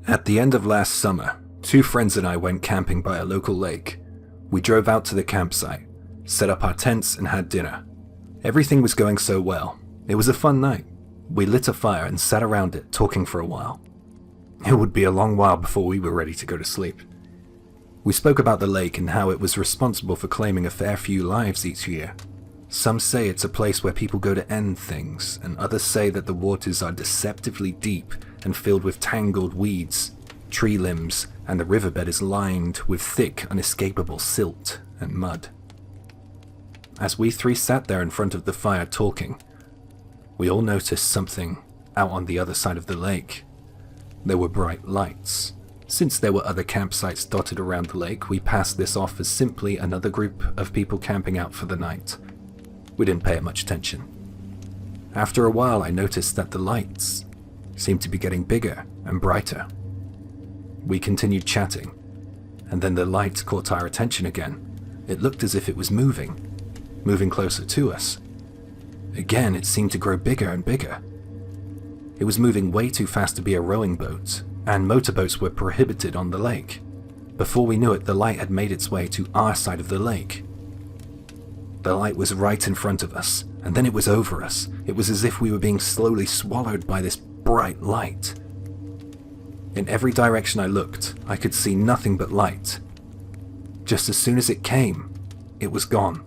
At the end of last summer, 2 friends and I went camping by a local lake. We drove out to the campsite, set up our tents and had dinner. Everything was going so well. It was a fun night. We lit a fire and sat around it talking for a while. It would be a long while before we were ready to go to sleep. We spoke about the lake and how it was responsible for claiming a fair few lives each year. Some say it's a place where people go to end things, and others say that the waters are deceptively deep and filled with tangled weeds, tree limbs, and the riverbed is lined with thick, unescapable silt and mud. As we 3 sat there in front of the fire talking, we all noticed something out on the other side of the lake. There were bright lights. Since there were other campsites dotted around the lake, we passed this off as simply another group of people camping out for the night. We didn't pay it much attention. After a while, I noticed that the lights seemed to be getting bigger and brighter. We continued chatting, and then the light caught our attention again. It looked as if it was moving closer to us. Again, it seemed to grow bigger and bigger. It was moving way too fast to be a rowing boat, and motorboats were prohibited on the lake. Before we knew it, the light had made its way to our side of the lake. The light was right in front of us, and then it was over us. It was as if we were being slowly swallowed by this bright light. In every direction I looked, I could see nothing but light. Just as soon as it came, it was gone.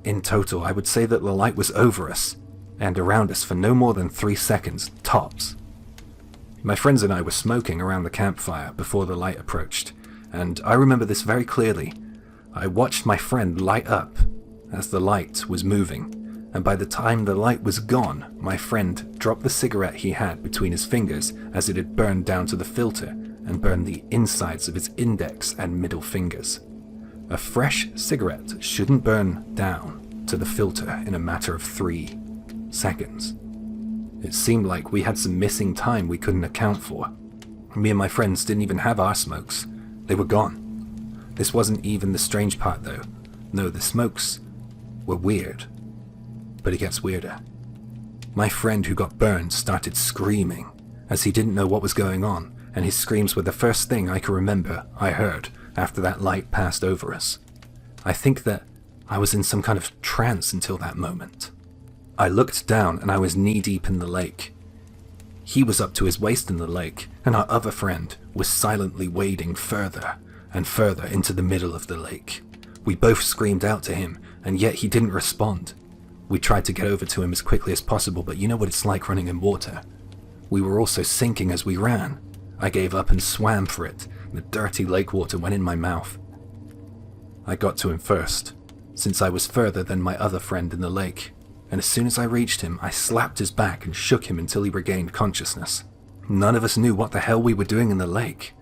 In total, I would say that the light was over us and around us for no more than 3 seconds, tops. My friends and I were smoking around the campfire before the light approached, and I remember this very clearly. I watched my friend light up as the light was moving, and by the time the light was gone, my friend dropped the cigarette he had between his fingers as it had burned down to the filter and burned the insides of his index and middle fingers. A fresh cigarette shouldn't burn down to the filter in a matter of 3 seconds. It seemed like we had some missing time we couldn't account for. Me and my friends didn't even have our smokes. They were gone. This wasn't even the strange part though. No, the smokes were weird. But it gets weirder. My friend who got burned started screaming as he didn't know what was going on, and his screams were the first thing I can remember I heard after that light passed over us. I think that I was in some kind of trance until that moment. I looked down and I was knee-deep in the lake. He was up to his waist in the lake, and our other friend was silently wading further and further into the middle of the lake. We both screamed out to him, and yet he didn't respond. We tried to get over to him as quickly as possible, but you know what it's like running in water. We were also sinking as we ran. I gave up and swam for it. The dirty lake water went in my mouth. I got to him first, since I was further than my other friend in the lake, and as soon as I reached him, I slapped his back and shook him until he regained consciousness. None of us knew what the hell we were doing in the lake.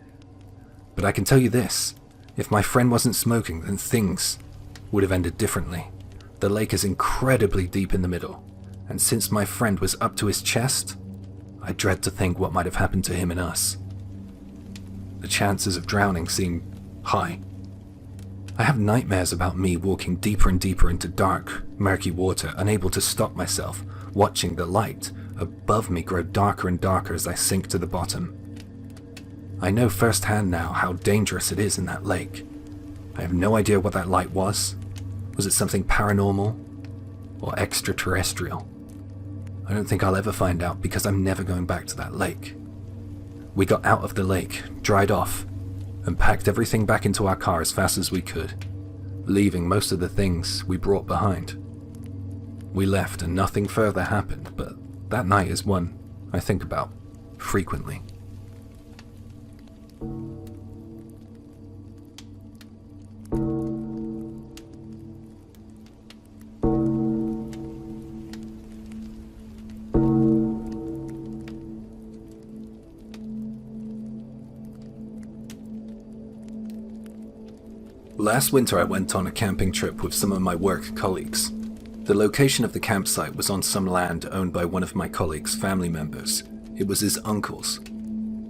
But I can tell you this, if my friend wasn't smoking, then things would have ended differently. The lake is incredibly deep in the middle, and since my friend was up to his chest, I dread to think what might have happened to him and us. The chances of drowning seem high. I have nightmares about me walking deeper and deeper into dark, murky water, unable to stop myself, watching the light above me grow darker and darker as I sink to the bottom. I know firsthand now how dangerous it is in that lake. I have no idea what that light was. Was it something paranormal or extraterrestrial? I don't think I'll ever find out because I'm never going back to that lake. We got out of the lake, dried off, and packed everything back into our car as fast as we could, leaving most of the things we brought behind. We left and nothing further happened, but that night is one I think about frequently. Last winter I went on a camping trip with some of my work colleagues. The location of the campsite was on some land owned by one of my colleagues' family members. It was his uncle's.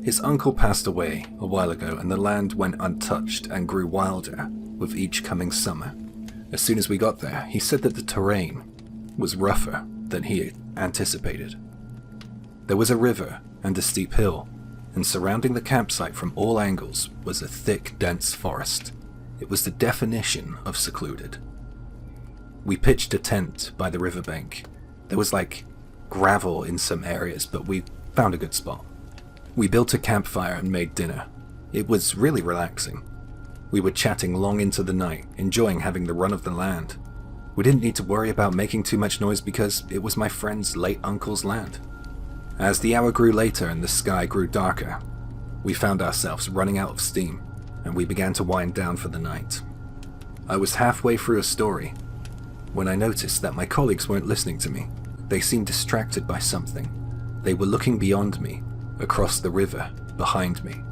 His uncle passed away a while ago and the land went untouched and grew wilder with each coming summer. As soon as we got there, he said that the terrain was rougher than he had anticipated. There was a river and a steep hill, and surrounding the campsite from all angles was a thick, dense forest. It was the definition of secluded. We pitched a tent by the riverbank. There was like gravel in some areas, but we found a good spot. We built a campfire and made dinner. It was really relaxing. We were chatting long into the night, enjoying having the run of the land. We didn't need to worry about making too much noise because it was my friend's late uncle's land. As the hour grew later and the sky grew darker, we found ourselves running out of steam, and we began to wind down for the night. I was halfway through a story when I noticed that my colleagues weren't listening to me. They seemed distracted by something. They were looking beyond me, across the river, behind me.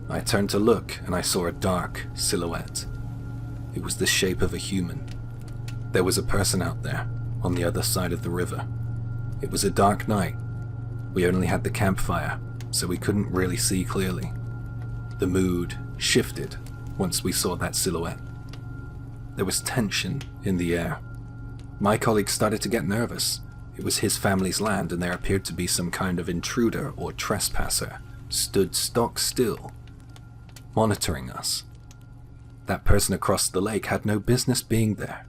I turned to look and I saw a dark silhouette. It was the shape of a human. There was a person out there, on the other side of the river. It was a dark night. We only had the campfire, so we couldn't really see clearly. The mood shifted once we saw that silhouette. There was tension in the air. My colleague started to get nervous. It was his family's land, and there appeared to be some kind of intruder or trespasser stood stock still, monitoring us. That person across the lake had no business being there.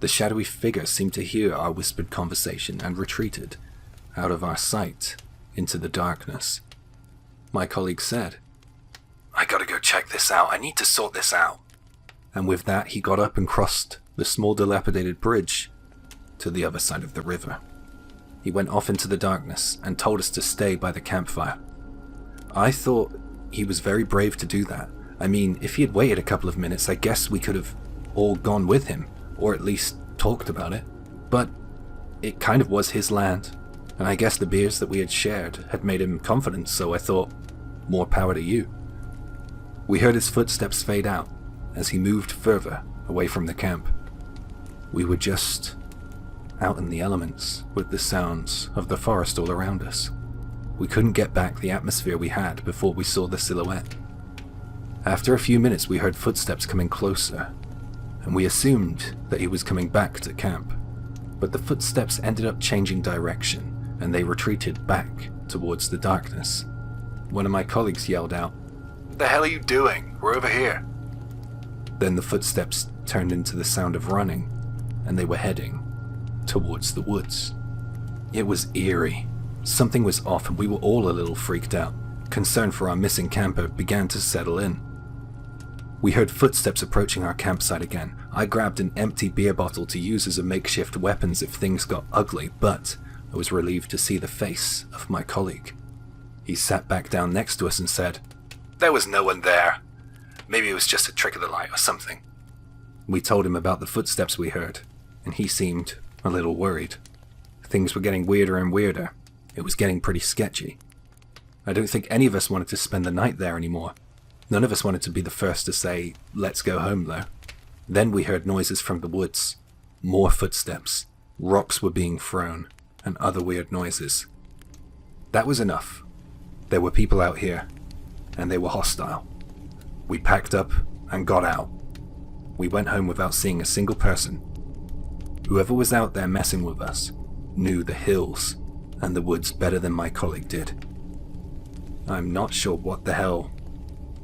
The shadowy figure seemed to hear our whispered conversation and retreated, out of our sight, into the darkness. My colleague said, "I gotta go check this out. I need to sort this out." And with that, he got up and crossed the small dilapidated bridge to the other side of the river. He went off into the darkness and told us to stay by the campfire. I thought he was very brave to do that. I mean, if he had waited a couple of minutes, I guess we could have all gone with him, or at least talked about it. But it kind of was his land, and I guess the beers that we had shared had made him confident, so I thought, more power to you. We heard his footsteps fade out as he moved further away from the camp. We were just out in the elements with the sounds of the forest all around us. We couldn't get back the atmosphere we had before we saw the silhouette. After a few minutes, we heard footsteps coming closer, and we assumed that he was coming back to camp. But the footsteps ended up changing direction, and they retreated back towards the darkness. One of my colleagues yelled out, "What the hell are you doing? We're over here." Then the footsteps turned into the sound of running, and they were heading towards the woods. It was eerie. Something was off, and we were all a little freaked out. Concern for our missing camper began to settle in. We heard footsteps approaching our campsite again. I grabbed an empty beer bottle to use as a makeshift weapon if things got ugly, but I was relieved to see the face of my colleague. He sat back down next to us and said, "There was no one there. Maybe it was just a trick of the light or something." We told him about the footsteps we heard, and he seemed a little worried. Things were getting weirder and weirder. It was getting pretty sketchy. I don't think any of us wanted to spend the night there anymore. None of us wanted to be the first to say, "Let's go home," though. Then we heard noises from the woods. More footsteps. Rocks were being thrown, and other weird noises. That was enough. There were people out here, and they were hostile. We packed up and got out. We went home without seeing a single person. Whoever was out there messing with us knew the hills and the woods better than my colleague did. I'm not sure what the hell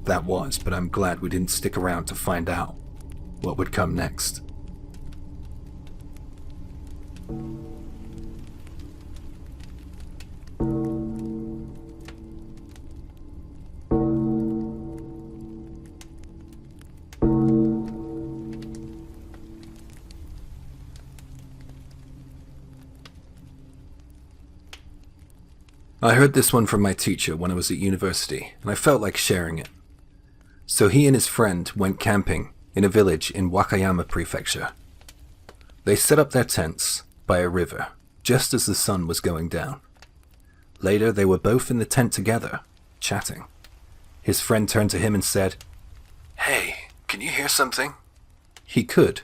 that was, but I'm glad we didn't stick around to find out what would come next. I heard this one from my teacher when I was at university, and I felt like sharing it. So he and his friend went camping in a village in Wakayama Prefecture. They set up their tents by a river, just as the sun was going down. Later, they were both in the tent together, chatting. His friend turned to him and said, "Hey, can you hear something?" He could,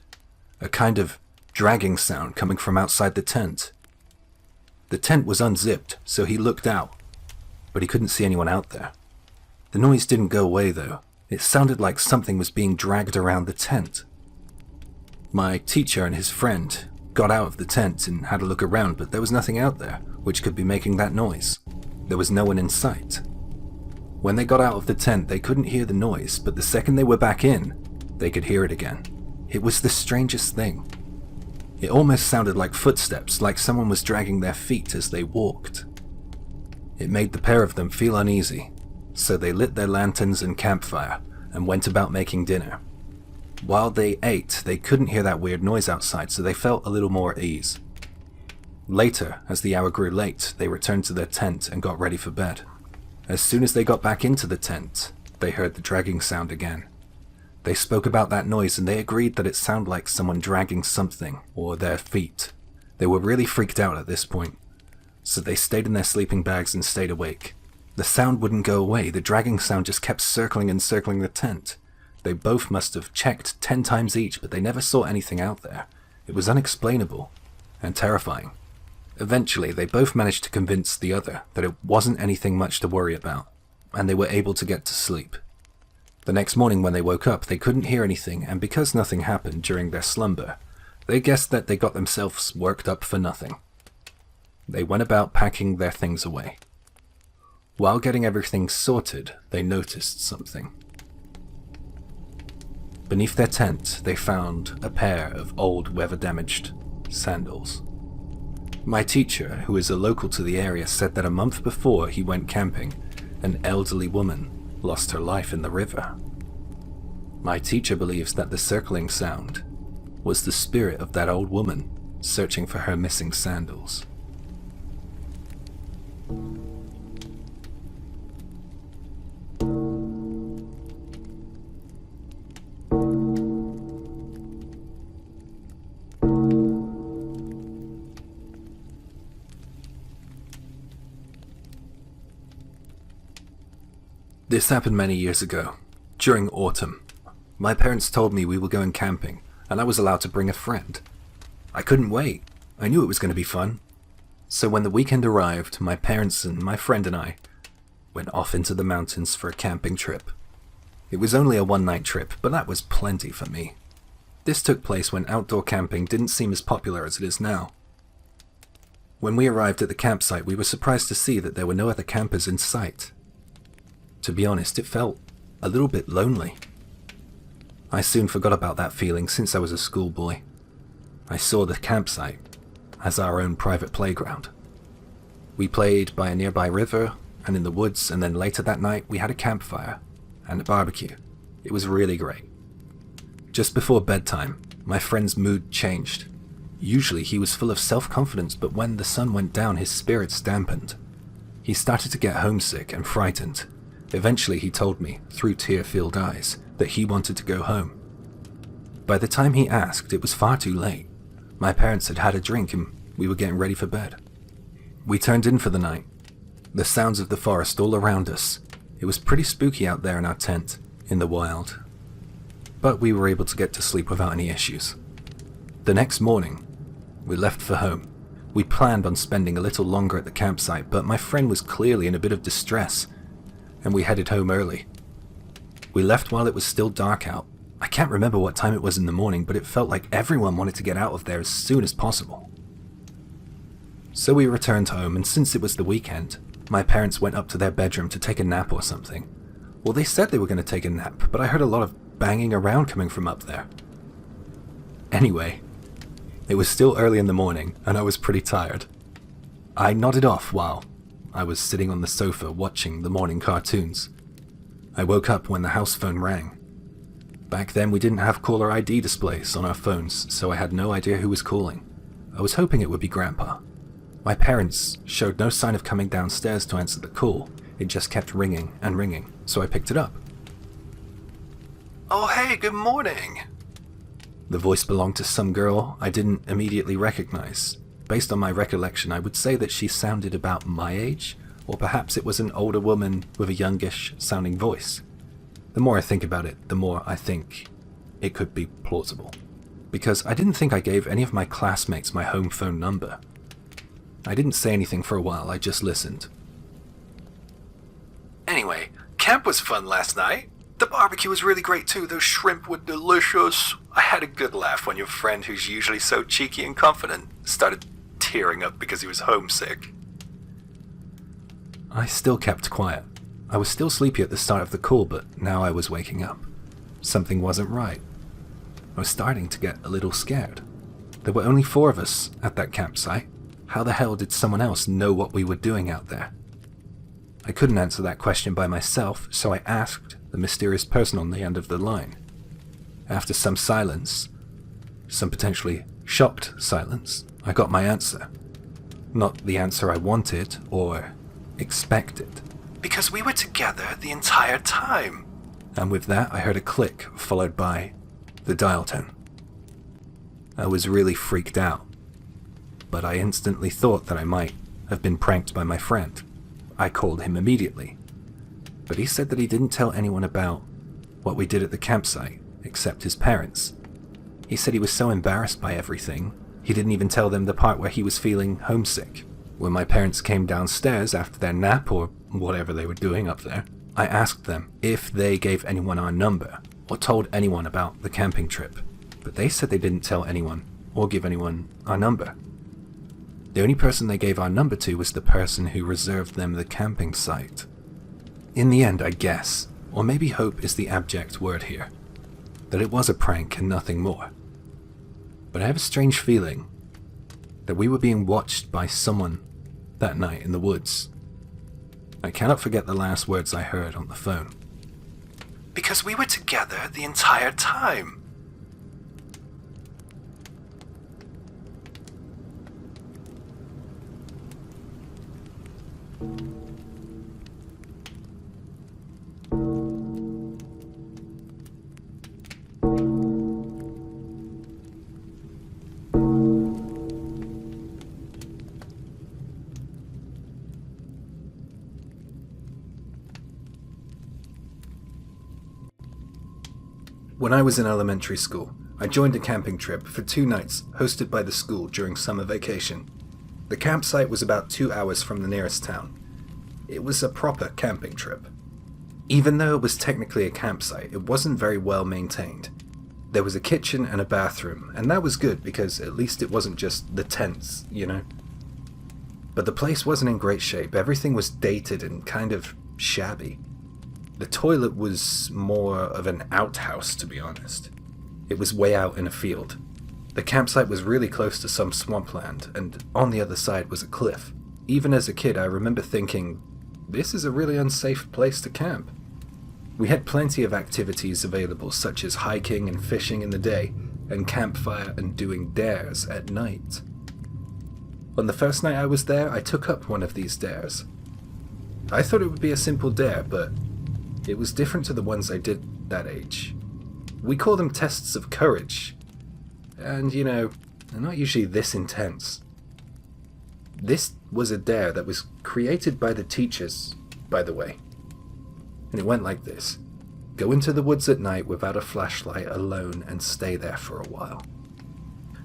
a kind of dragging sound coming from outside the tent. The tent was unzipped, so he looked out, but he couldn't see anyone out there. The noise didn't go away, though. It sounded like something was being dragged around the tent. My teacher and his friend got out of the tent and had a look around, but there was nothing out there which could be making that noise. There was no one in sight. When they got out of the tent, they couldn't hear the noise, but the second they were back in, they could hear it again. It was the strangest thing. It almost sounded like footsteps, like someone was dragging their feet as they walked. It made the pair of them feel uneasy, so they lit their lanterns and campfire and went about making dinner. While they ate, they couldn't hear that weird noise outside, so they felt a little more at ease. Later, as the hour grew late, they returned to their tent and got ready for bed. As soon as they got back into the tent, they heard the dragging sound again. They spoke about that noise and they agreed that it sounded like someone dragging something, or their feet. They were really freaked out at this point, so they stayed in their sleeping bags and stayed awake. The sound wouldn't go away, the dragging sound just kept circling and circling the tent. They both must have checked 10 times each, but they never saw anything out there. It was unexplainable and terrifying. Eventually, they both managed to convince the other that it wasn't anything much to worry about, and they were able to get to sleep. The next morning when they woke up, they couldn't hear anything, and because nothing happened during their slumber, they guessed that they got themselves worked up for nothing. They went about packing their things away. While getting everything sorted, they noticed something. Beneath their tent, they found a pair of old, weather-damaged sandals. My teacher, who is a local to the area, said that a month before he went camping, an elderly woman lost her life in the river. My teacher believes that the circling sound was the spirit of that old woman searching for her missing sandals. This happened many years ago, during autumn. My parents told me we were going camping, and I was allowed to bring a friend. I couldn't wait. I knew it was going to be fun. So when the weekend arrived, my parents and my friend and I went off into the mountains for a camping trip. It was only a one-night trip, but that was plenty for me. This took place when outdoor camping didn't seem as popular as it is now. When we arrived at the campsite, we were surprised to see that there were no other campers in sight. To be honest, it felt a little bit lonely. I soon forgot about that feeling since I was a schoolboy. I saw the campsite as our own private playground. We played by a nearby river and in the woods, and then later that night we had a campfire and a barbecue. It was really great. Just before bedtime, my friend's mood changed. Usually he was full of self-confidence, but when the sun went down, his spirits dampened. He started to get homesick and frightened. Eventually he told me, through tear-filled eyes, that he wanted to go home. By the time he asked, it was far too late. My parents had had a drink and we were getting ready for bed. We turned in for the night. The sounds of the forest all around us. It was pretty spooky out there in our tent, in the wild. But we were able to get to sleep without any issues. The next morning, we left for home. We planned on spending a little longer at the campsite, but my friend was clearly in a bit of distress, and we headed home early. We left while it was still dark out. I can't remember what time it was in the morning, but it felt like everyone wanted to get out of there as soon as possible. So we returned home, and since it was the weekend, my parents went up to their bedroom to take a nap or something. Well, they said they were going to take a nap, but I heard a lot of banging around coming from up there. Anyway, it was still early in the morning, and I was pretty tired. I nodded off while I was sitting on the sofa watching the morning cartoons. I woke up when the house phone rang. Back then we didn't have caller ID displays on our phones, so I had no idea who was calling. I was hoping it would be Grandpa. My parents showed no sign of coming downstairs to answer the call. It just kept ringing and ringing, so I picked it up. "Oh hey, good morning." The voice belonged to some girl I didn't immediately recognize. Based on my recollection, I would say that she sounded about my age, or perhaps it was an older woman with a youngish-sounding voice. The more I think about it, the more I think it could be plausible. Because I didn't think I gave any of my classmates my home phone number. I didn't say anything for a while, I just listened. "Anyway, camp was fun last night. The barbecue was really great too, those shrimp were delicious. I had a good laugh when your friend, who's usually so cheeky and confident, started tearing up because he was homesick." I still kept quiet. I was still sleepy at the start of the call, but now I was waking up. Something wasn't right. I was starting to get a little scared. There were only 4 of us at that campsite. How the hell did someone else know what we were doing out there? I couldn't answer that question by myself, so I asked the mysterious person on the end of the line. After some silence, some potentially shocked silence, I got my answer. Not the answer I wanted or expected. Because we were together the entire time. And with that, I heard a click, followed by the dial tone. I was really freaked out, but I instantly thought that I might have been pranked by my friend. I called him immediately, but he said that he didn't tell anyone about what we did at the campsite, except his parents. He said he was so embarrassed by everything, he didn't even tell them the part where he was feeling homesick. When my parents came downstairs after their nap or whatever they were doing up there, I asked them if they gave anyone our number or told anyone about the camping trip, but they said they didn't tell anyone or give anyone our number. The only person they gave our number to was the person who reserved them the camping site. In the end, I guess, or maybe hope is the abject word here, that it was a prank and nothing more. But I have a strange feeling that we were being watched by someone that night in the woods. I cannot forget the last words I heard on the phone. Because we were together the entire time. When I was in elementary school, I joined a camping trip for 2 nights hosted by the school during summer vacation. The campsite was about 2 hours from the nearest town. It was a proper camping trip. Even though it was technically a campsite, it wasn't very well maintained. There was a kitchen and a bathroom, and that was good because at least it wasn't just the tents, you know? But the place wasn't in great shape. Everything was dated and kind of shabby. The toilet was more of an outhouse, to be honest. It was way out in a field. The campsite was really close to some swampland, and on the other side was a cliff. Even as a kid, I remember thinking, this is a really unsafe place to camp. We had plenty of activities available, such as hiking and fishing in the day, and campfire and doing dares at night. On the first night I was there, I took up one of these dares. I thought it would be a simple dare, but it was different to the ones I did that age. We call them tests of courage. And, you know, they're not usually this intense. This was a dare that was created by the teachers, by the way. And it went like this. Go into the woods at night without a flashlight alone and stay there for a while.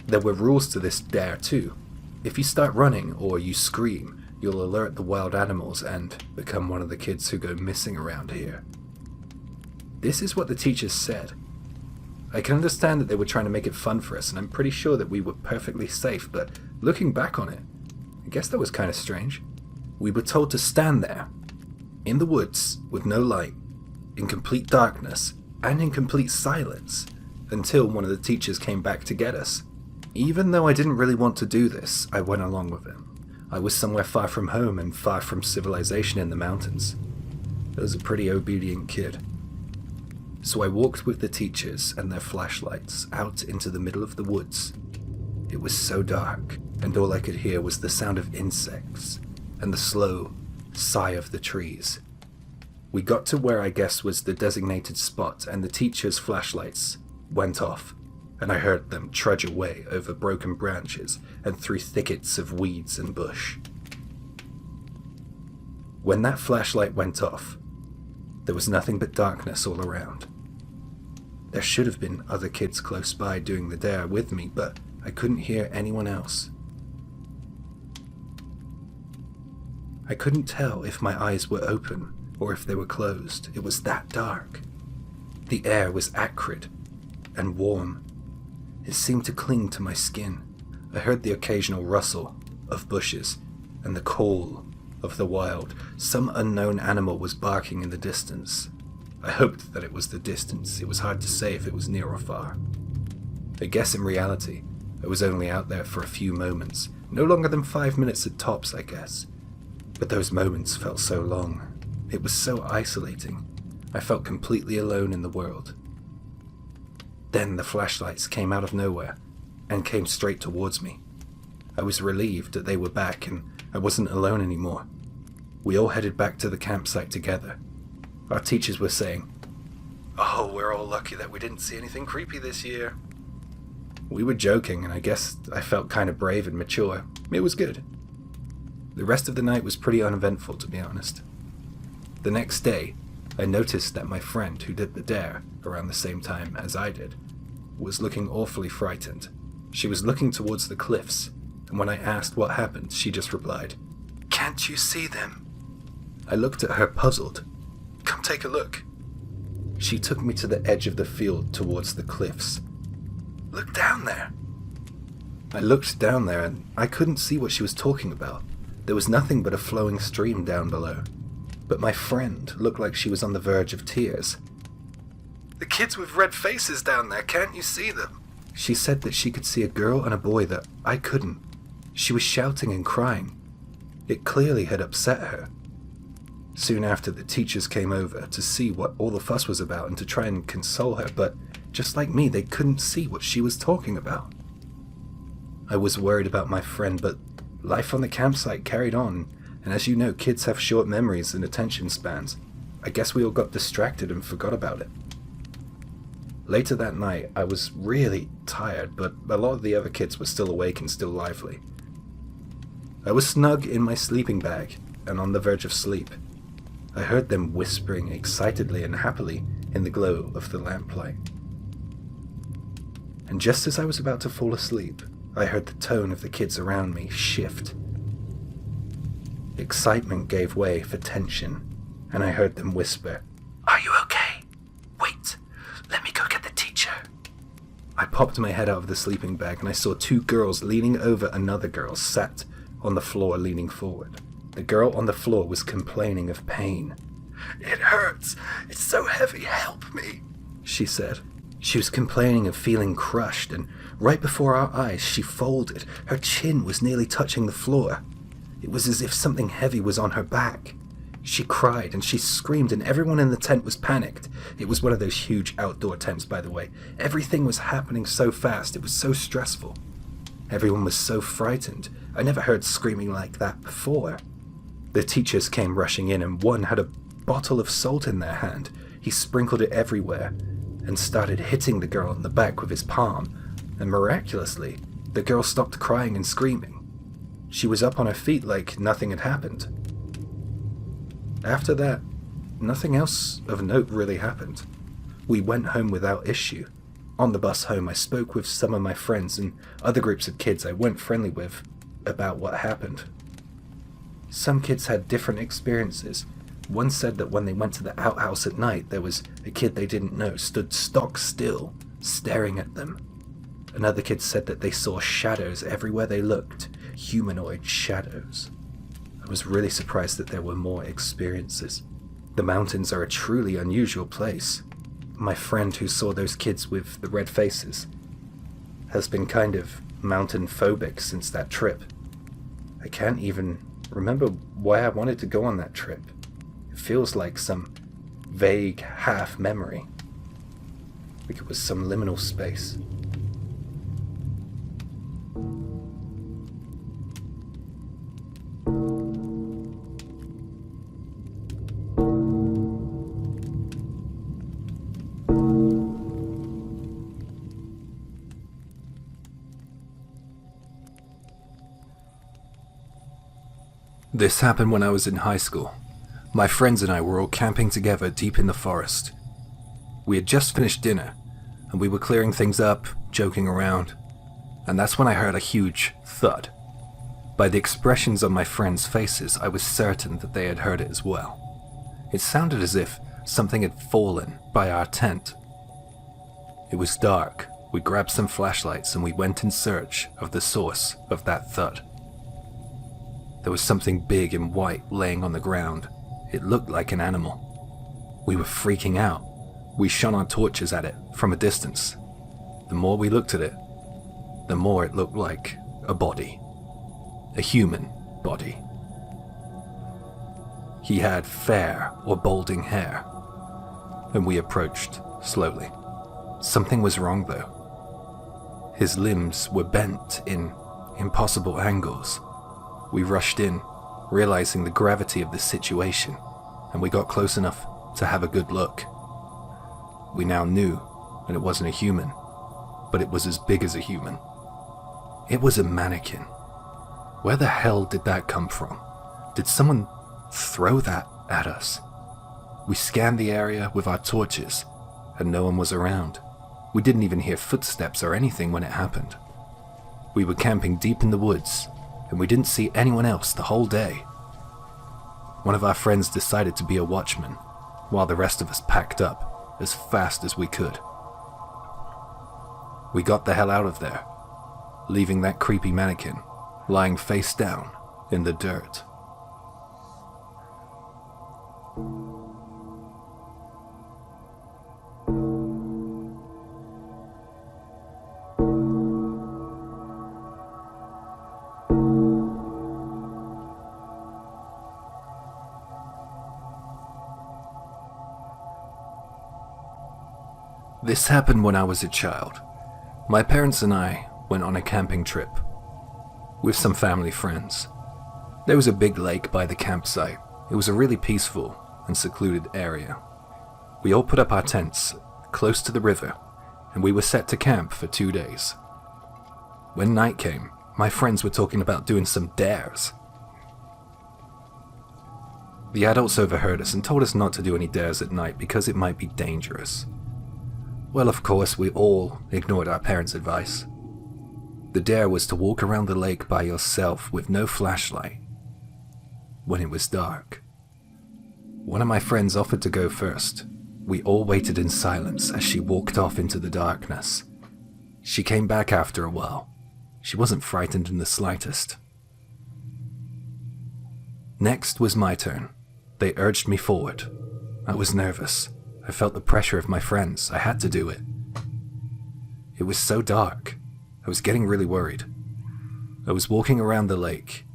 There were rules to this dare too. If you start running or you scream, you'll alert the wild animals and become one of the kids who go missing around here. This is what the teachers said. I can understand that they were trying to make it fun for us, and I'm pretty sure that we were perfectly safe, but looking back on it, I guess that was kind of strange. We were told to stand there, in the woods, with no light, in complete darkness, and in complete silence, until one of the teachers came back to get us. Even though I didn't really want to do this, I went along with it. I was somewhere far from home and far from civilization in the mountains. I was a pretty obedient kid. So I walked with the teachers and their flashlights out into the middle of the woods. It was so dark, and all I could hear was the sound of insects and the slow sigh of the trees. We got to where I guess was the designated spot, and the teachers' flashlights went off, and I heard them trudge away over broken branches and through thickets of weeds and bush. When that flashlight went off, there was nothing but darkness all around. There should have been other kids close by doing the dare with me, but I couldn't hear anyone else. I couldn't tell if my eyes were open or if they were closed. It was that dark. The air was acrid and warm. It seemed to cling to my skin. I heard the occasional rustle of bushes and the call of the wild. Some unknown animal was barking in the distance. I hoped that it was the distance. It was hard to say if it was near or far. I guess in reality, I was only out there for a few moments. No longer than 5 minutes at tops, I guess. But those moments felt so long. It was so isolating. I felt completely alone in the world. Then the flashlights came out of nowhere and came straight towards me. I was relieved that they were back and I wasn't alone anymore. We all headed back to the campsite together. Our teachers were saying, "Oh, we're all lucky that we didn't see anything creepy this year." We were joking, and I guess I felt kind of brave and mature. It was good. The rest of the night was pretty uneventful, to be honest. The next day, I noticed that my friend who did the dare around the same time as I did was looking awfully frightened. She was looking towards the cliffs, and when I asked what happened, she just replied, "Can't you see them?" I looked at her puzzled. "Come take a look." She took me to the edge of the field towards the cliffs. "Look down there." I looked down there and I couldn't see what she was talking about. There was nothing but a flowing stream down below. But my friend looked like she was on the verge of tears. "The kids with red faces down there, can't you see them?" She said that she could see a girl and a boy that I couldn't. She was shouting and crying. It clearly had upset her. Soon after, the teachers came over to see what all the fuss was about and to try and console her, but just like me, they couldn't see what she was talking about. I was worried about my friend, but life on the campsite carried on, and as you know, kids have short memories and attention spans. I guess we all got distracted and forgot about it. Later that night, I was really tired, but a lot of the other kids were still awake and still lively. I was snug in my sleeping bag and on the verge of sleep. I heard them whispering excitedly and happily in the glow of the lamplight. And just as I was about to fall asleep, I heard the tone of the kids around me shift. Excitement gave way for tension, and I heard them whisper, "Are you okay? Wait, let me go get the teacher." I popped my head out of the sleeping bag and I saw two girls leaning over another girl sat on the floor leaning forward. The girl on the floor was complaining of pain. "It hurts. It's so heavy. Help me," she said. She was complaining of feeling crushed, and right before our eyes she folded. Her chin was nearly touching the floor. It was as if something heavy was on her back. She cried and she screamed, and everyone in the tent was panicked. It was one of those huge outdoor tents, by the way. Everything was happening so fast. It was so stressful. Everyone was so frightened. I never heard screaming like that before. The teachers came rushing in, and one had a bottle of salt in their hand. He sprinkled it everywhere and started hitting the girl in the back with his palm, and miraculously, the girl stopped crying and screaming. She was up on her feet like nothing had happened. After that, nothing else of note really happened. We went home without issue. On the bus home, I spoke with some of my friends and other groups of kids I weren't friendly with about what happened. Some kids had different experiences. One said that when they went to the outhouse at night, there was a kid they didn't know stood stock still, staring at them. Another kid said that they saw shadows everywhere they looked, humanoid shadows. I was really surprised that there were more experiences. The mountains are a truly unusual place. My friend who saw those kids with the red faces has been kind of mountain phobic since that trip. I can't even remember why I wanted to go on that trip. It feels like some vague half memory. Like it was some liminal space. This happened when I was in high school. My friends and I were all camping together deep in the forest. We had just finished dinner, and we were clearing things up, joking around, and that's when I heard a huge thud. By the expressions on my friends' faces, I was certain that they had heard it as well. It sounded as if something had fallen by our tent. It was dark. We grabbed some flashlights and we went in search of the source of that thud. There was something big and white laying on the ground. It looked like an animal. We were freaking out. We shone our torches at it from a distance. The more we looked at it, the more it looked like a body. A human body. He had fair or balding hair, and we approached slowly. Something was wrong though. His limbs were bent in impossible angles. We rushed in, realizing the gravity of the situation, and we got close enough to have a good look. We now knew that it wasn't a human, but it was as big as a human. It was a mannequin. Where the hell did that come from? Did someone throw that at us? We scanned the area with our torches, and no one was around. We didn't even hear footsteps or anything when it happened. We were camping deep in the woods, and we didn't see anyone else the whole day. One of our friends decided to be a watchman, while the rest of us packed up as fast as we could. We got the hell out of there, leaving that creepy mannequin lying face down in the dirt. This happened when I was a child. My parents and I went on a camping trip with some family friends. There was a big lake by the campsite. It was a really peaceful and secluded area. We all put up our tents close to the river, and we were set to camp for 2 days. When night came, my friends were talking about doing some dares. The adults overheard us and told us not to do any dares at night because it might be dangerous. Well, of course, we all ignored our parents' advice. The dare was to walk around the lake by yourself with no flashlight when it was dark. One of my friends offered to go first. We all waited in silence as she walked off into the darkness. She came back after a while. She wasn't frightened in the slightest. Next was my turn. They urged me forward. I was nervous. I felt the pressure of my friends. I had to do it. It was so dark. I was getting really worried. I was walking around the lake.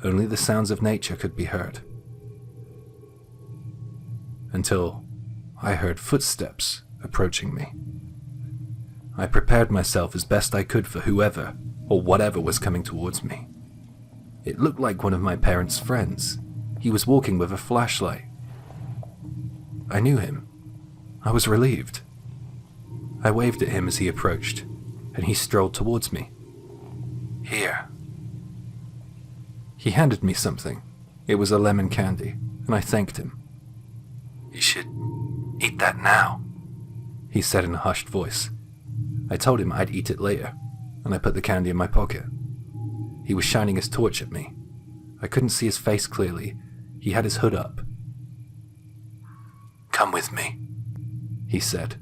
Only the sounds of nature could be heard. Until I heard footsteps approaching me. I prepared myself as best I could for whoever or whatever was coming towards me. It looked like one of my parents' friends. He was walking with a flashlight. I knew him. I was relieved. I waved at him as he approached, and he strolled towards me. Here. He handed me something. It was a lemon candy, and I thanked him. You should eat that now, he said in a hushed voice. I told him I'd eat it later, and I put the candy in my pocket. He was shining his torch at me. I couldn't see his face clearly. He had his hood up. Come with me, he said.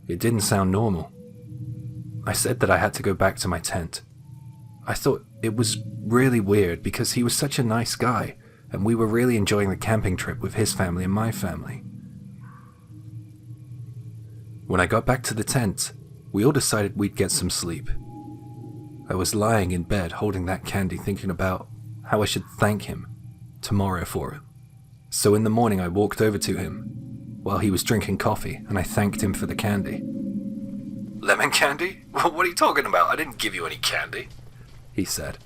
It didn't sound normal. I said that I had to go back to my tent. I thought it was really weird because he was such a nice guy, and we were really enjoying the camping trip with his family and my family. When I got back to the tent, we all decided we'd get some sleep. I was lying in bed holding that candy thinking about how I should thank him tomorrow for it. So in the morning I walked over to him while he was drinking coffee, and I thanked him for the candy. Lemon candy? What are you talking about? I didn't give you any candy, he said.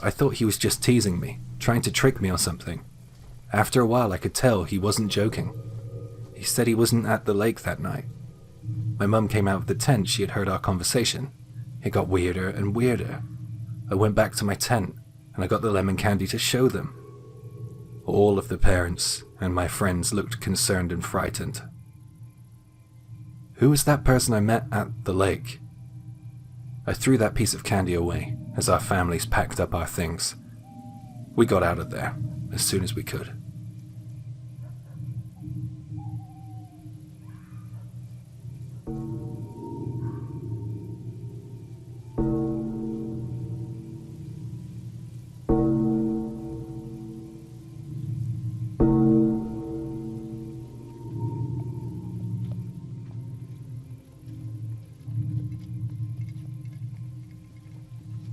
I thought he was just teasing me, trying to trick me or something. After a while I could tell he wasn't joking. He said he wasn't at the lake that night. My mum came out of the tent. She had heard our conversation. It got weirder and weirder. I went back to my tent, and I got the lemon candy to show them. All of the parents and my friends looked concerned and frightened. Who was that person I met at the lake? I threw that piece of candy away as our families packed up our things. We got out of there as soon as we could.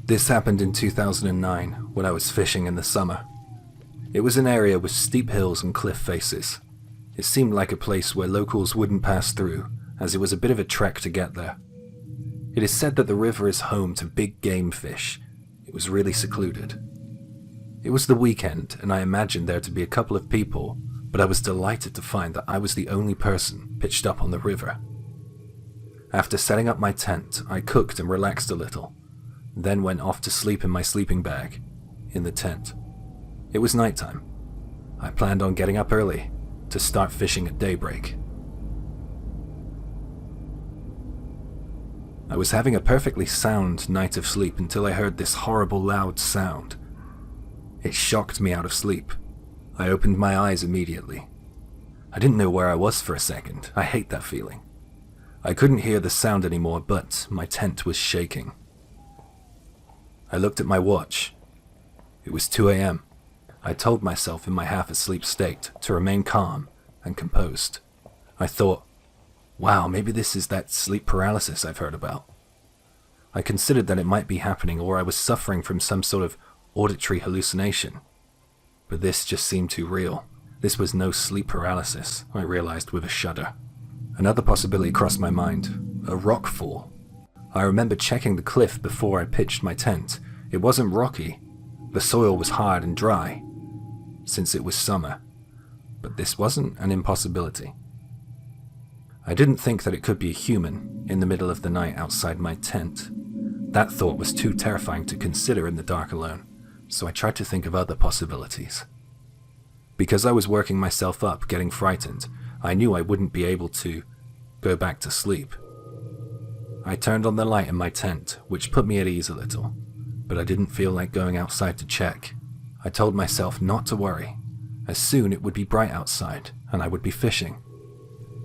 This happened in 2009 when I was fishing in the summer. It was an area with steep hills and cliff faces. It seemed like a place where locals wouldn't pass through, as it was a bit of a trek to get there. It is said that the river is home to big game fish. It was really secluded. It was the weekend, and I imagined there to be a couple of people, but I was delighted to find that I was the only person pitched up on the river. After setting up my tent, I cooked and relaxed a little, then went off to sleep in my sleeping bag, in the tent. It was nighttime. I planned on getting up early to start fishing at daybreak. I was having a perfectly sound night of sleep until I heard this horrible loud sound. It shocked me out of sleep. I opened my eyes immediately. I didn't know where I was for a second. I hate that feeling. I couldn't hear the sound anymore, but my tent was shaking. I looked at my watch. It was 2 a.m. I told myself in my half-asleep state to remain calm and composed. I thought, wow, maybe this is that sleep paralysis I've heard about. I considered that it might be happening, or I was suffering from some sort of auditory hallucination. But this just seemed too real. This was no sleep paralysis, I realized with a shudder. Another possibility crossed my mind, a rock fall. I remember checking the cliff before I pitched my tent. It wasn't rocky. The soil was hard and dry, since it was summer. But this wasn't an impossibility. I didn't think that it could be a human in the middle of the night outside my tent. That thought was too terrifying to consider in the dark alone, so I tried to think of other possibilities. Because I was working myself up, getting frightened, I knew I wouldn't be able to go back to sleep. I turned on the light in my tent, which put me at ease a little, but I didn't feel like going outside to check. I told myself not to worry, as soon it would be bright outside and I would be fishing.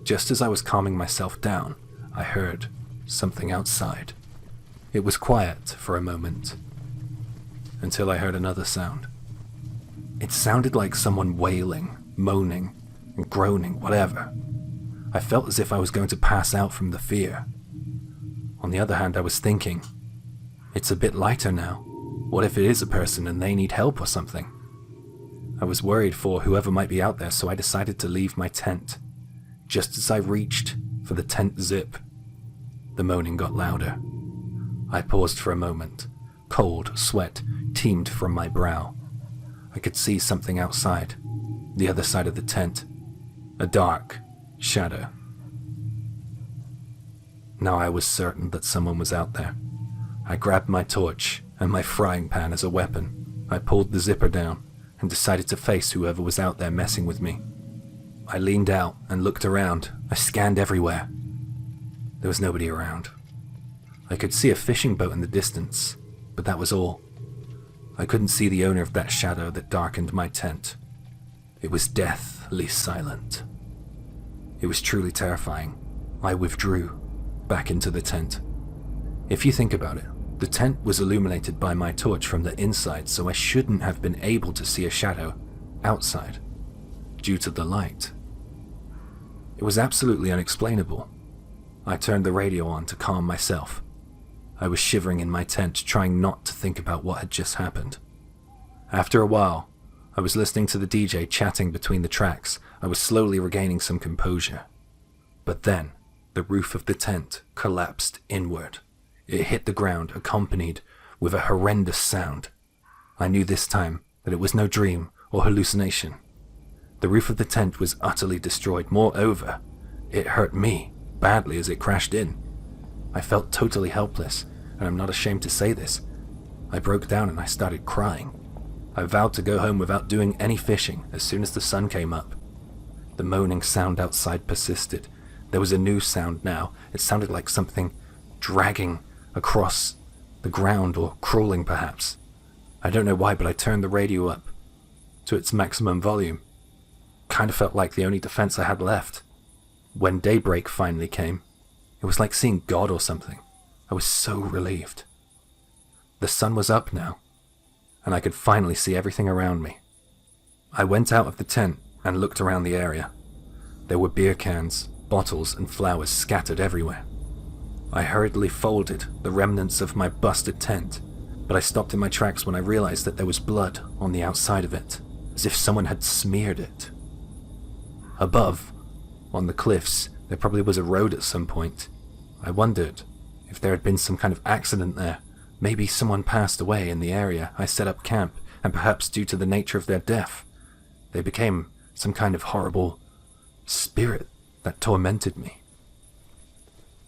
Just as I was calming myself down, I heard something outside. It was quiet for a moment, until I heard another sound. It sounded like someone wailing, moaning, and groaning, whatever. I felt as if I was going to pass out from the fear. On the other hand, I was thinking, it's a bit lighter now. What if it is a person and they need help or something? I was worried for whoever might be out there, so I decided to leave my tent. Just as I reached for the tent zip, the moaning got louder. I paused for a moment. Cold sweat teemed from my brow. I could see something outside, the other side of the tent, a dark shadow. Now I was certain that someone was out there. I grabbed my torch and my frying pan as a weapon. I pulled the zipper down and decided to face whoever was out there messing with me. I leaned out and looked around. I scanned everywhere. There was nobody around. I could see a fishing boat in the distance, but that was all. I couldn't see the owner of that shadow that darkened my tent. It was deathly silent. It was truly terrifying. I withdrew back into the tent. If you think about it, the tent was illuminated by my torch from the inside, so I shouldn't have been able to see a shadow outside due to the light. It was absolutely unexplainable. I turned the radio on to calm myself. I was shivering in my tent, trying not to think about what had just happened. After a while, I was listening to the DJ chatting between the tracks. I was slowly regaining some composure. But then, the roof of the tent collapsed inward. It hit the ground, accompanied with a horrendous sound. I knew this time that it was no dream or hallucination. The roof of the tent was utterly destroyed. Moreover, it hurt me badly as it crashed in. I felt totally helpless, and I'm not ashamed to say this. I broke down and I started crying. I vowed to go home without doing any fishing as soon as the sun came up. The moaning sound outside persisted. There was a new sound now. It sounded like something dragging across the ground, or crawling perhaps. I don't know why, but I turned the radio up to its maximum volume. Kind of felt like the only defense I had left. When daybreak finally came, it was like seeing God or something. I was so relieved. The sun was up now, and I could finally see everything around me. I went out of the tent and looked around the area. There were beer cans, bottles, and flowers scattered everywhere. I hurriedly folded the remnants of my busted tent but I stopped in my tracks when I realized that there was blood on the outside of it, as if someone had smeared it. Above, on the cliffs, there probably was a road at some point. I wondered if there had been some kind of accident there. Maybe someone passed away in the area I set up camp, and perhaps due to the nature of their death, they became some kind of horrible spirit that tormented me.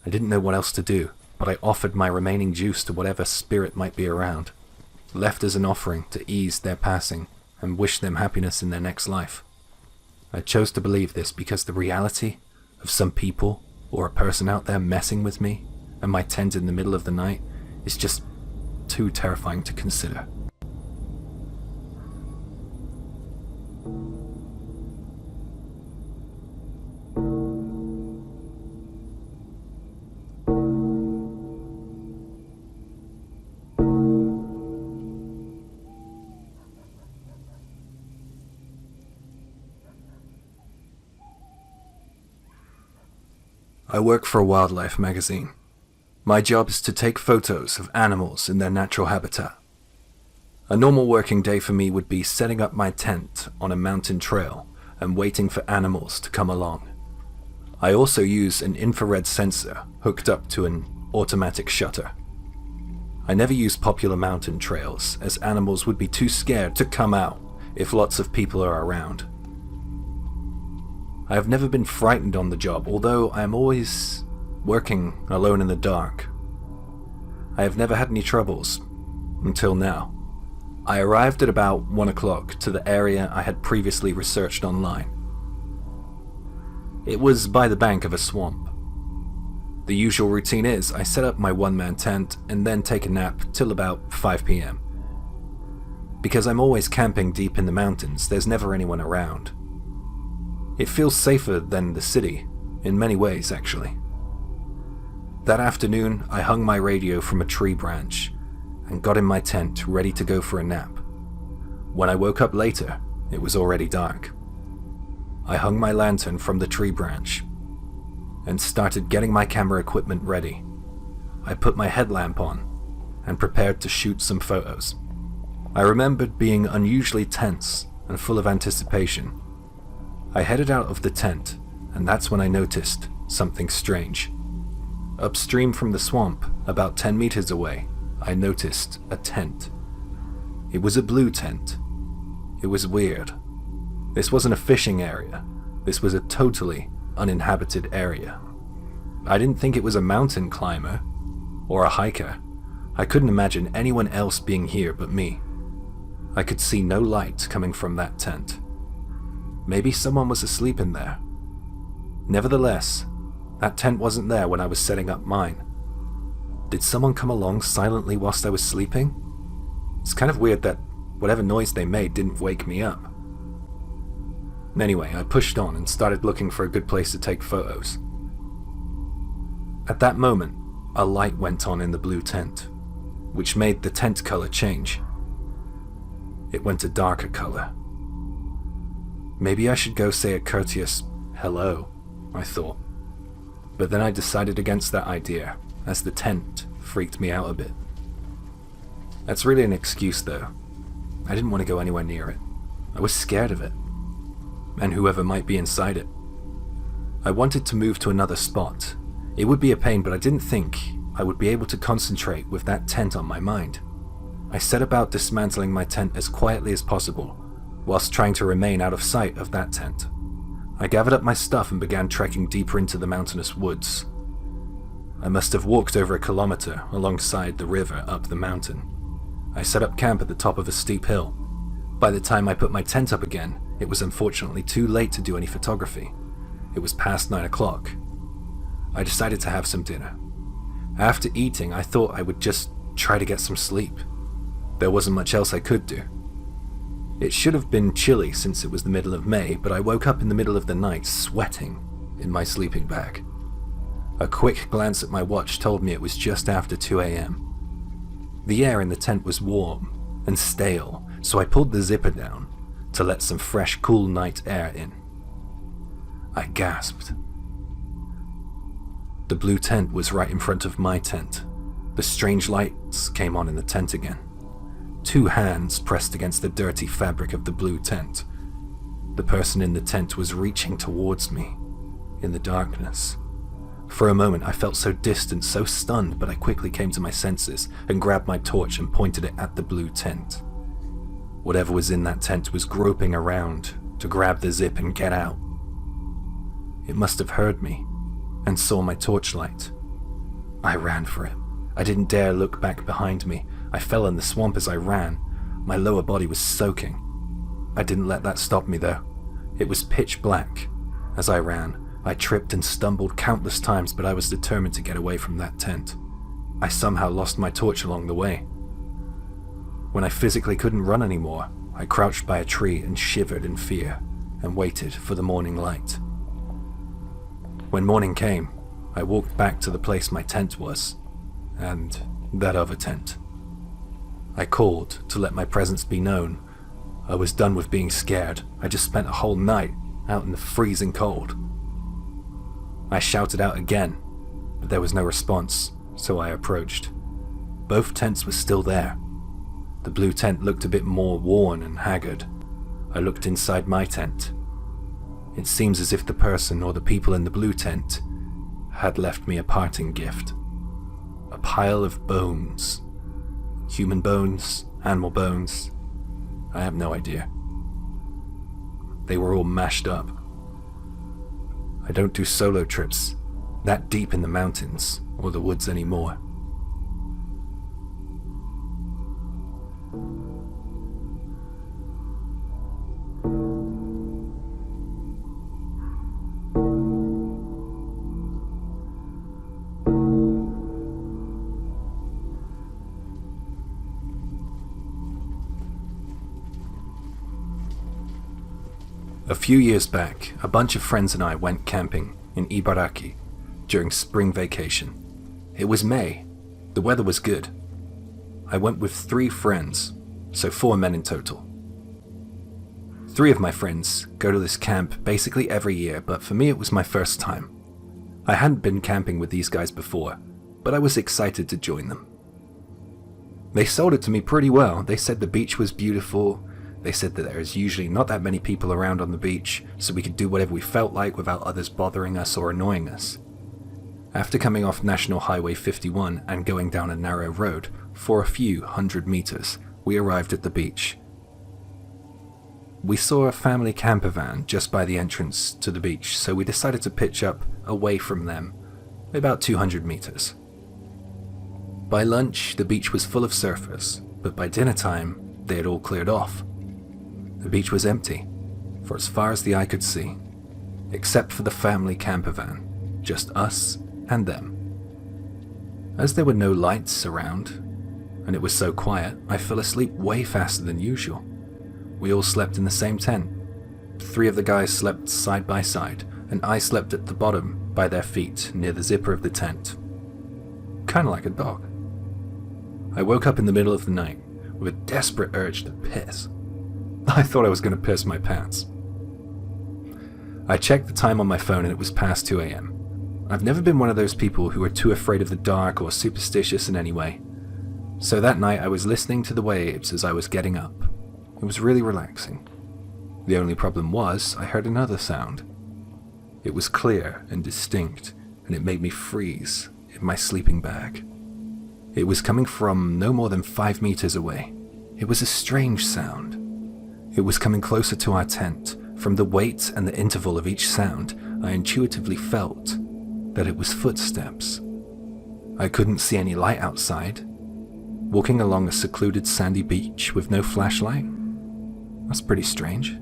I didn't know what else to do, but I offered my remaining juice to whatever spirit might be around, left as an offering to ease their passing and wish them happiness in their next life. I chose to believe this because the reality of some people or a person out there messing with me and my tent in the middle of the night is just too terrifying to consider. I work for a wildlife magazine. My job is to take photos of animals in their natural habitat. A normal working day for me would be setting up my tent on a mountain trail and waiting for animals to come along. I also use an infrared sensor hooked up to an automatic shutter. I never use popular mountain trails, as animals would be too scared to come out if lots of people are around. I have never been frightened on the job, although I am always working alone in the dark. I have never had any troubles, until now. I arrived at about 1 o'clock to the area I had previously researched online. It was by the bank of a swamp. The usual routine is I set up my one-man tent and then take a nap till about 5 p.m. Because I'm always camping deep in the mountains, there's never anyone around. It feels safer than the city, in many ways actually. That afternoon, I hung my radio from a tree branch and got in my tent ready to go for a nap. When I woke up later, it was already dark. I hung my lantern from the tree branch and started getting my camera equipment ready. I put my headlamp on and prepared to shoot some photos. I remembered being unusually tense and full of anticipation. I headed out of the tent, and that's when I noticed something strange. Upstream from the swamp, about 10 meters away, I noticed a tent. It was a blue tent. It was weird. This wasn't a fishing area. This was a totally uninhabited area. I didn't think it was a mountain climber or a hiker. I couldn't imagine anyone else being here but me. I could see no light coming from that tent. Maybe someone was asleep in there. Nevertheless, that tent wasn't there when I was setting up mine. Did someone come along silently whilst I was sleeping? It's kind of weird that whatever noise they made didn't wake me up. Anyway, I pushed on and started looking for a good place to take photos. At that moment, a light went on in the blue tent, which made the tent color change. It went a darker color. Maybe I should go say a courteous hello, I thought. But then I decided against that idea, as the tent freaked me out a bit. That's really an excuse though. I didn't want to go anywhere near it. I was scared of it. And whoever might be inside it. I wanted to move to another spot. It would be a pain, but I didn't think I would be able to concentrate with that tent on my mind. I set about dismantling my tent as quietly as possible, whilst trying to remain out of sight of that tent. I gathered up my stuff and began trekking deeper into the mountainous woods. I must have walked over 1 kilometer alongside the river up the mountain. I set up camp at the top of a steep hill. By the time I put my tent up again, it was unfortunately too late to do any photography. It was past 9 o'clock. I decided to have some dinner. After eating, I thought I would just try to get some sleep. There wasn't much else I could do. It should have been chilly since it was the middle of May, but I woke up in the middle of the night sweating in my sleeping bag. A quick glance at my watch told me it was just after 2 a.m. The air in the tent was warm and stale, so I pulled the zipper down to let some fresh, cool night air in. I gasped. The blue tent was right in front of my tent. The strange lights came on in the tent again. 2 hands pressed against the dirty fabric of the blue tent. The person in the tent was reaching towards me, in the darkness. For a moment I felt so distant, so stunned, but I quickly came to my senses and grabbed my torch and pointed it at the blue tent. Whatever was in that tent was groping around to grab the zip and get out. It must have heard me and saw my torchlight. I ran for it. I didn't dare look back behind me. I fell in the swamp as I ran. My lower body was soaking. I didn't let that stop me though. It was pitch black. As I ran, I tripped and stumbled countless times, but I was determined to get away from that tent. I somehow lost my torch along the way. When I physically couldn't run anymore, I crouched by a tree and shivered in fear and waited for the morning light. When morning came, I walked back to the place my tent was, and that other tent. I called to let my presence be known. I was done with being scared. I just spent a whole night out in the freezing cold. I shouted out again, but there was no response, so I approached. Both tents were still there. The blue tent looked a bit more worn and haggard. I looked inside my tent. It seems as if the person or the people in the blue tent had left me a parting gift. A pile of bones. Human bones, animal bones. I have no idea. They were all mashed up. I don't do solo trips that deep in the mountains or the woods anymore. A few years back, a bunch of friends and I went camping in Ibaraki during spring vacation. It was May. The weather was good. I went with 3 friends, so 4 men in total. 3 of my friends go to this camp basically every year, but for me it was my first time. I hadn't been camping with these guys before, but I was excited to join them. They sold it to me pretty well. They said the beach was beautiful. They said that there is usually not that many people around on the beach, so we could do whatever we felt like without others bothering us or annoying us. After coming off National Highway 51 and going down a narrow road for a few hundred meters, we arrived at the beach. We saw a family camper van just by the entrance to the beach, so we decided to pitch up away from them, about 200 meters. By lunch, the beach was full of surfers, but by dinner time, they had all cleared off. The beach was empty, for as far as the eye could see, except for the family camper van, just us and them. As there were no lights around, and it was so quiet, I fell asleep way faster than usual. We all slept in the same tent. 3 of the guys slept side by side, and I slept at the bottom by their feet near the zipper of the tent. Kinda like a dog. I woke up in the middle of the night with a desperate urge to piss. I thought I was going to piss my pants. I checked the time on my phone and it was past 2 a.m. I've never been one of those people who are too afraid of the dark or superstitious in any way. So that night I was listening to the waves as I was getting up. It was really relaxing. The only problem was I heard another sound. It was clear and distinct, and it made me freeze in my sleeping bag. It was coming from no more than 5 meters away. It was a strange sound. It was coming closer to our tent. From the weight and the interval of each sound, I intuitively felt that it was footsteps. I couldn't see any light outside. Walking along a secluded sandy beach with no flashlight? That's pretty strange.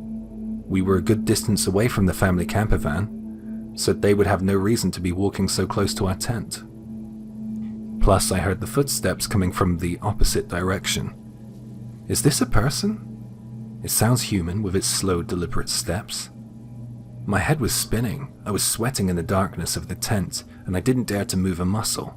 We were a good distance away from the family camper van, so they would have no reason to be walking so close to our tent. Plus, I heard the footsteps coming from the opposite direction. Is this a person? It sounds human with its slow, deliberate steps. My head was spinning. I was sweating in the darkness of the tent, and I didn't dare to move a muscle.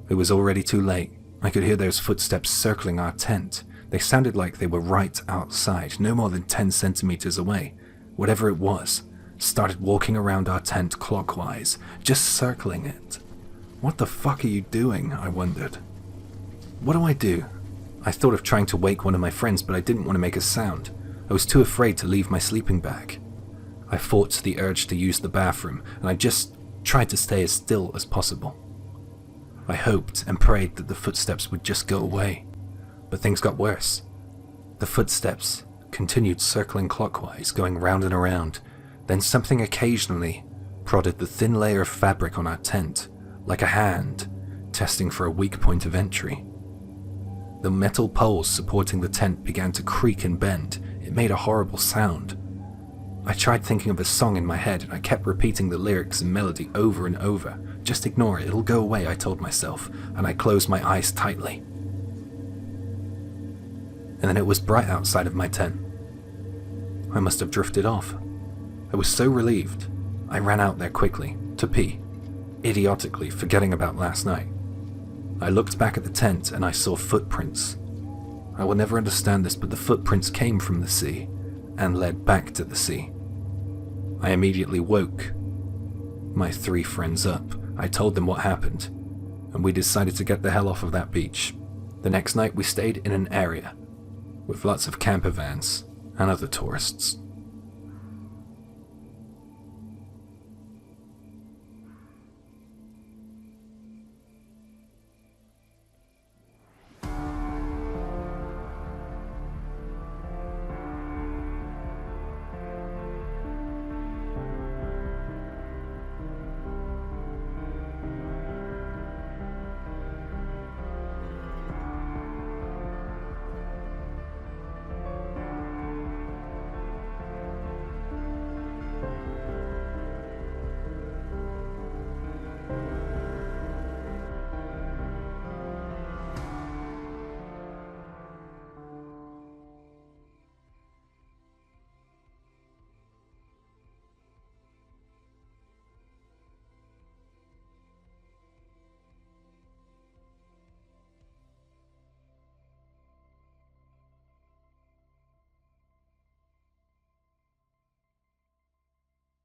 It was already too late. I could hear those footsteps circling our tent. They sounded like they were right outside, no more than 10 centimeters away. Whatever it was, started walking around our tent clockwise, just circling it. What the fuck are you doing? I wondered. What do I do? I thought of trying to wake one of my friends, but I didn't want to make a sound. I was too afraid to leave my sleeping bag. I fought the urge to use the bathroom, and I just tried to stay as still as possible. I hoped and prayed that the footsteps would just go away, but things got worse. The footsteps continued circling clockwise, going round and around. Then something occasionally prodded the thin layer of fabric on our tent, like a hand testing for a weak point of entry. The metal poles supporting the tent began to creak and bend. It made a horrible sound. I tried thinking of a song in my head, and I kept repeating the lyrics and melody over and over. Just ignore it, it'll go away, I told myself, and I closed my eyes tightly. And then it was bright outside of my tent. I must have drifted off. I was so relieved, I ran out there quickly, to pee, idiotically forgetting about last night. I looked back at the tent and I saw footprints. I will never understand this, but the footprints came from the sea and led back to the sea. I immediately woke my 3 friends up. I told them what happened, and we decided to get the hell off of that beach. The next night we stayed in an area with lots of camper vans and other tourists.